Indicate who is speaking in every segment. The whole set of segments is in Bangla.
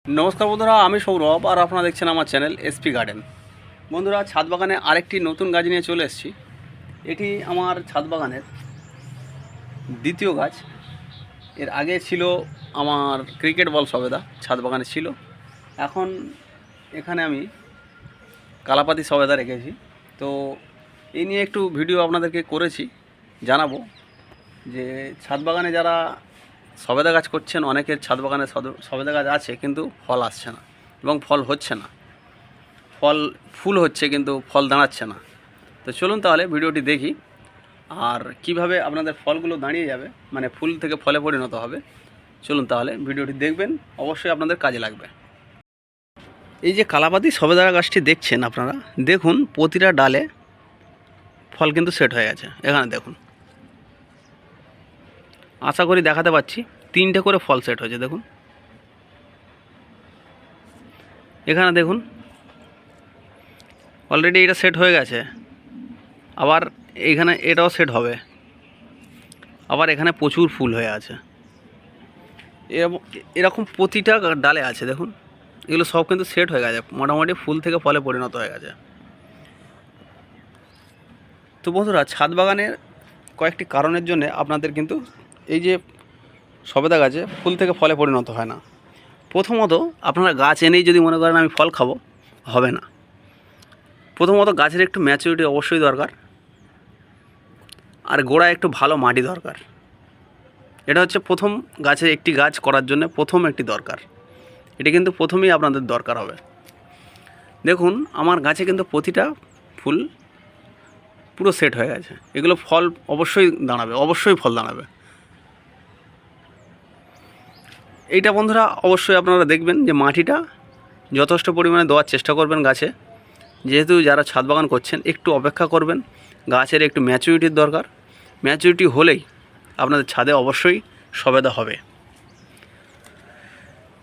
Speaker 1: নমস্কার বন্ধুরা, আমি সৌরভ আর আপনারা দেখছেন আমার চ্যানেল এসপি গার্ডেন। বন্ধুরা, ছাদ বাগানে আরেকটি নতুন গাছ নিয়ে চলে এসেছি। এটি আমার ছাদ বাগানের দ্বিতীয় গাছ। এর আগে ছিল আমার ক্রিকেট বল সবেদা, ছাদ বাগানে ছিল। এখন এখানে আমি কালাপাতি সবেদা রেখেছি। তো এই নিয়ে একটু ভিডিও আপনাদেরকে করেছি, জানাবো যে ছাদ বাগানে যারা সবেদা গাছ করছেন, অনেকের ছাদ বাগানে সবেদা গাছ আছে কিন্তু ফল আসছে না এবং ফল হচ্ছে না, ফুল হচ্ছে কিন্তু ফল দাঁড়াচ্ছে না। তো চলুন তাহলে ভিডিওটি দেখি আর কিভাবে আপনাদের ফলগুলো দাঁড়িয়ে যাবে, মানে ফুল থেকে ফলে পরিণত হবে। চলুন তাহলে ভিডিওটি দেখবেন, অবশ্যই আপনাদের কাজে লাগবে। এই যে কালাপাতি সবেদা গাছটি দেখছেন আপনারা, দেখুন প্রতিটা ডালে ফল কিন্তু সেট হয়ে গেছে। এখানে দেখুন, আশা করি দেখাতে পাচ্ছি, 3টে করে ফল সেট হয়েছে। দেখুন এখানে দেখুন, অলরেডি এটা সেট হয়ে গেছে। আবার এখানে এটাও সেট হবে। আবার এখানে প্রচুর ফুল হয়ে আছে। এরকম প্রতিটা ডালে আছে। দেখুন এগুলো সব কিন্তু সেট হয়ে গেছে, মোটামুটি ফুল থেকে ফলে পরিণত হয়ে গেছে। তো বন্ধুরা, ছাদ বাগানের কয়েকটি কারণের জন্য আপনাদের কিন্তু এই যে সবেদা গাছে ফুল থেকে ফলে পরিণত হয় না। প্রথমত, আপনারা গাছ এনেই যদি মনে করেন আমি ফল খাবো, হবে না। প্রথমত গাছের একটু ম্যাচুরিটি অবশ্যই দরকার, আর গোড়ায় একটু ভালো মাটি দরকার। এটা হচ্ছে প্রথম, গাছের একটি গাছ করার জন্য প্রথম একটি দরকার। এটা কিন্তু প্রথমেই আপনাদের দরকার হবে। দেখুন আমার গাছে কিন্তু প্রতিটা ফুল পুরো সেট হয়ে গেছে। এগুলো ফল অবশ্যই দাঁড়াবে, অবশ্যই ফল দাঁড়াবে। এইটা বন্ধুরা অবশ্যই আপনারা দেখবেন যে মাটিটা যথেষ্ট পরিমাণে দেওয়ার চেষ্টা করবেন গাছে। যেহেতু যারা ছাদ বাগান করছেন, একটু অপেক্ষা করবেন, গাছের একটু ম্যাচুরিটির দরকার। ম্যাচুরিটি হলেই আপনাদের ছাদে অবশ্যই সবেদা হবে।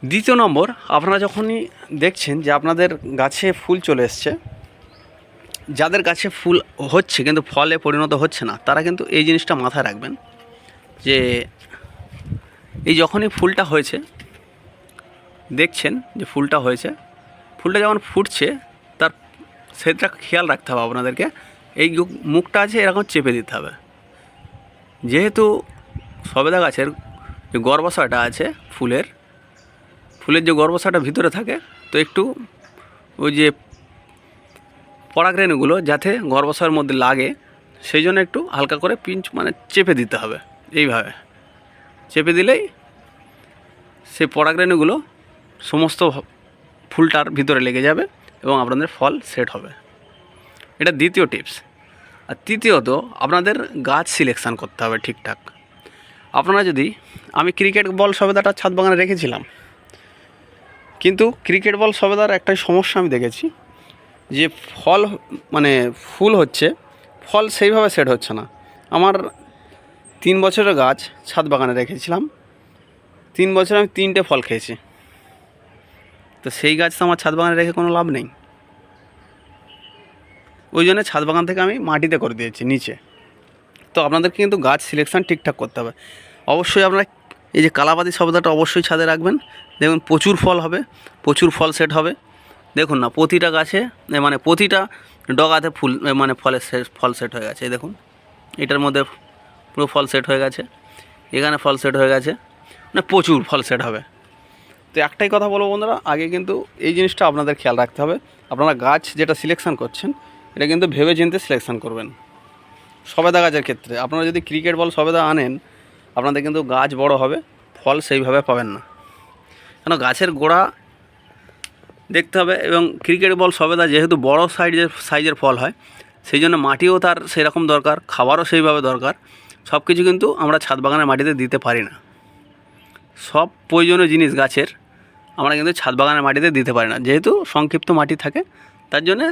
Speaker 1: দ্বিতীয় নম্বর, আপনারা যখনই দেখছেন যে আপনাদের গাছে ফুল চলে এসছে, যাদের গাছে ফুল হচ্ছে কিন্তু ফলে পরিণত হচ্ছে না, তারা কিন্তু এই জিনিসটা মাথায় রাখবেন যে এই যখনই ফুলটা হয়েছে, দেখছেন যে ফুলটা হয়েছে, ফুলটা যখন ফুটছে তার সেটা খেয়াল রাখতে হবে আপনাদেরকে। এই মুখটা আছে এরকম চেপে দিতে হবে। যেহেতু সবেদা গাছের যে গর্ভাশয়টা আছে, ফুলের যে গর্ভাশয়টা ভিতরে থাকে, তো একটু ওই যে পরাগরেণুগুলো যাতে গর্ভাশয়ের মধ্যে লাগে, সেই জন্য একটু হালকা করে পিঞ্চ মানে চেপে দিতে হবে। এইভাবে চেপে দিলেই সেই পরাগরেণুগুলো সমস্ত ফুলটার ভিতরে লেগে যাবে এবং আপনাদের ফল সেট হবে। এটা দ্বিতীয় টিপস। আর তৃতীয়ত, আপনাদের গাছ সিলেকশান করতে হবে ঠিকঠাক। আপনারা যদি, আমি ক্রিকেট বল সবেদাটা ছাদ বাগানে রেখেছিলাম, কিন্তু ক্রিকেট বল সবেদার একটাই সমস্যা আমি দেখেছি, যে ফল মানে ফুল হচ্ছে, ফল সেইভাবে সেট হচ্ছে না। আমার 3 বছরের গাছ ছাদ বাগানে রেখেছিলাম, 3 বছরে আমি 3টে ফল খেয়েছি। তো সেই গাছ তো আমার ছাদ বাগানে রেখে কোনো লাভ নেই। ওই জন্য ছাদ বাগান থেকে আমি মাটিতে করে দিয়েছি নিচে। তো আপনাদেরকে কিন্তু গাছ সিলেকশান ঠিকঠাক করতে হবে। অবশ্যই আপনারা এই যে কালাপাতি সবেদাটা অবশ্যই ছাদে রাখবেন। দেখুন প্রচুর ফল হবে, প্রচুর ফল সেট হবে। দেখুন না, প্রতিটা গাছে মানে প্রতিটা ডগাতে ফুল মানে ফল সেট হয়ে গেছে। দেখুন এটার মধ্যে পুরো ফল সেট হয়ে গেছে, এখানে ফল সেট হয়ে গেছে, মানে প্রচুর ফল সেট হবে। তো একটাই কথা বলবো বন্ধুরা, আগে কিন্তু এই জিনিসটা আপনাদের খেয়াল রাখতে হবে। আপনারা গাছ যেটা সিলেকশান করছেন, এটা কিন্তু ভেবে চিন্তে সিলেকশান করবেন। সবেদা গাছের ক্ষেত্রে আপনারা যদি ক্রিকেট বল সবেদা আনেন, আপনাদের কিন্তু গাছ বড় হবে, ফল সেইভাবে পাবেন না। কেন, গাছের গোড়া দেখতে হবে। এবং ক্রিকেট বল সবেদা যেহেতু বড় সাইজের ফল হয়, সেই জন্য মাটিও তার সেরকম দরকার, খাবারও সেইভাবে দরকার। সব কিছু কিন্তু আমরা ছাদ বাগানের মাটিতে দিতে পারি না। সব প্রয়োজনীয় জিনিস গাছের আমরা কিন্তু ছাদ বাগানের মাটিতে দিতে পারি না, যেহেতু সংক্ষিপ্ত মাটি থাকে, তার জন্যে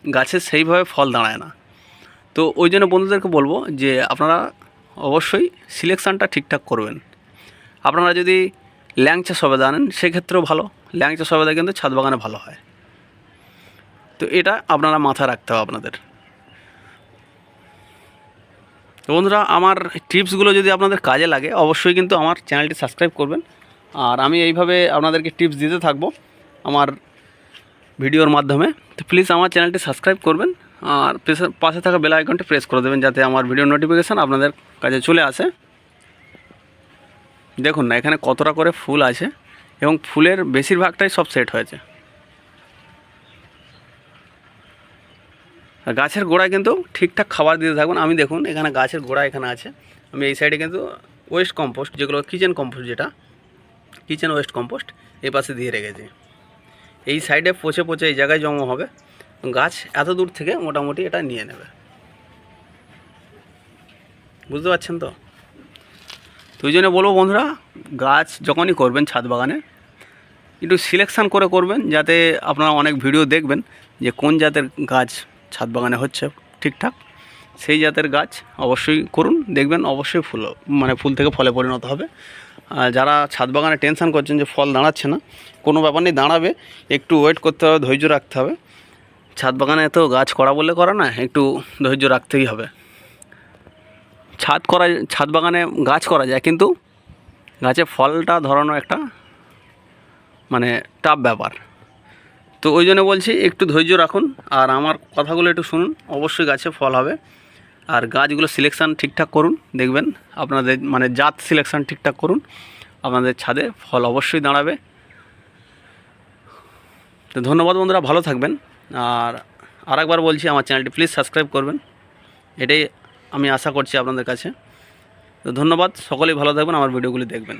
Speaker 1: গাছের সেইভাবে ফল দাঁড়ায় না। তো ওই জন্য বন্ধুদেরকে বলবো যে আপনারা অবশ্যই সিলেকশানটা ঠিকঠাক করবেন। আপনারা যদি ল্যাংচা সবেদা আনেন, সেক্ষেত্রেও ভালো, ল্যাংচা সবেদা কিন্তু ছাদ বাগানে ভালো হয়। তো এটা আপনারা মাথায় রাখতে হবে আপনাদের। তো বন্ধুরা, আমার টিপসগুলো যদি আপনাদের কাজে লাগে, অবশ্যই কিন্তু আমার চ্যানেলটি সাবস্ক্রাইব করবেন আর আমি এইভাবে আপনাদেরকে টিপস দিতে থাকবো আমার ভিডিওর মাধ্যমে। তো প্লিজ আমার চ্যানেলটি সাবস্ক্রাইব করবেন আর পাশে থাকা বেল আইকনটি প্রেস করে দেবেন, যাতে আমার ভিডিও নোটিফিকেশান আপনাদের কাছে চলে আসে। দেখুন না এখানে কতটা করে ফুল আছে এবং ফুলের বেশিরভাগটাই সব সেট হয়েছে। আর গাছের গোড়ায় কিন্তু ঠিকঠাক খাবার দিতে থাকবেন। আমি দেখুন এখানে গাছের গোড়া এখানে আছে, আমি এই সাইডে কিন্তু ওয়েস্ট কম্পোস্ট, যেগুলো কিচেন কম্পোস্ট, যেটা কিচেন ওয়েস্ট কম্পোস্ট এই পাশে দিয়ে রেখেছি। এই সাইডে পচে পচে এই জায়গায় জমা হবে, গাছ এত দূর থেকে মোটামুটি এটা নিয়ে নেবে। বুঝতে পারছেন তো? তো ওই জন্য বলবো বন্ধুরা, গাছ যখনই করবেন ছাদ বাগানে একটু সিলেকশান করে করবেন, যাতে আপনারা অনেক ভিডিও দেখবেন যে কোন জাতের গাছ ছাদ বাগানে হচ্ছে ঠিকঠাক, সেই জাতের গাছ অবশ্যই করুন। দেখবেন অবশ্যই ফুল থেকে ফলে পরিণত হবে। আর যারা ছাদ বাগানে টেনশান করছেন যে ফল দাঁড়াচ্ছে না, কোনো ব্যাপার নেই, দাঁড়াবে। একটু ওয়েট করতে হবে, ধৈর্য রাখতে হবে। ছাদ বাগানে তো গাছ করা বললে করা না, একটু ধৈর্য রাখতেই হবে। ছাদ বাগানে গাছ করা যায়, কিন্তু গাছে ফলটা ধরানো একটা টাফ ব্যাপার। তো ওই জন্য বলছি একটু ধৈর্য রাখুন আর আমার কথাগুলো একটু শুনুন, অবশ্যই গাছে ফল হবে। আর গাছগুলো সিলেকশান ঠিকঠাক করুন, দেখবেন আপনাদের জাত সিলেকশান ঠিকঠাক করুন, আপনাদের ছাদে ফল অবশ্যই দাঁড়াবে। তো ধন্যবাদ বন্ধুরা, ভালো থাকবেন। আর আরেকবার বলছি আমার চ্যানেলটি প্লিজ সাবস্ক্রাইব করবেন, এটাই আমি আশা করছি আপনাদের কাছে। তো ধন্যবাদ, সকলেই ভালো থাকবেন, আমার ভিডিওগুলি দেখবেন।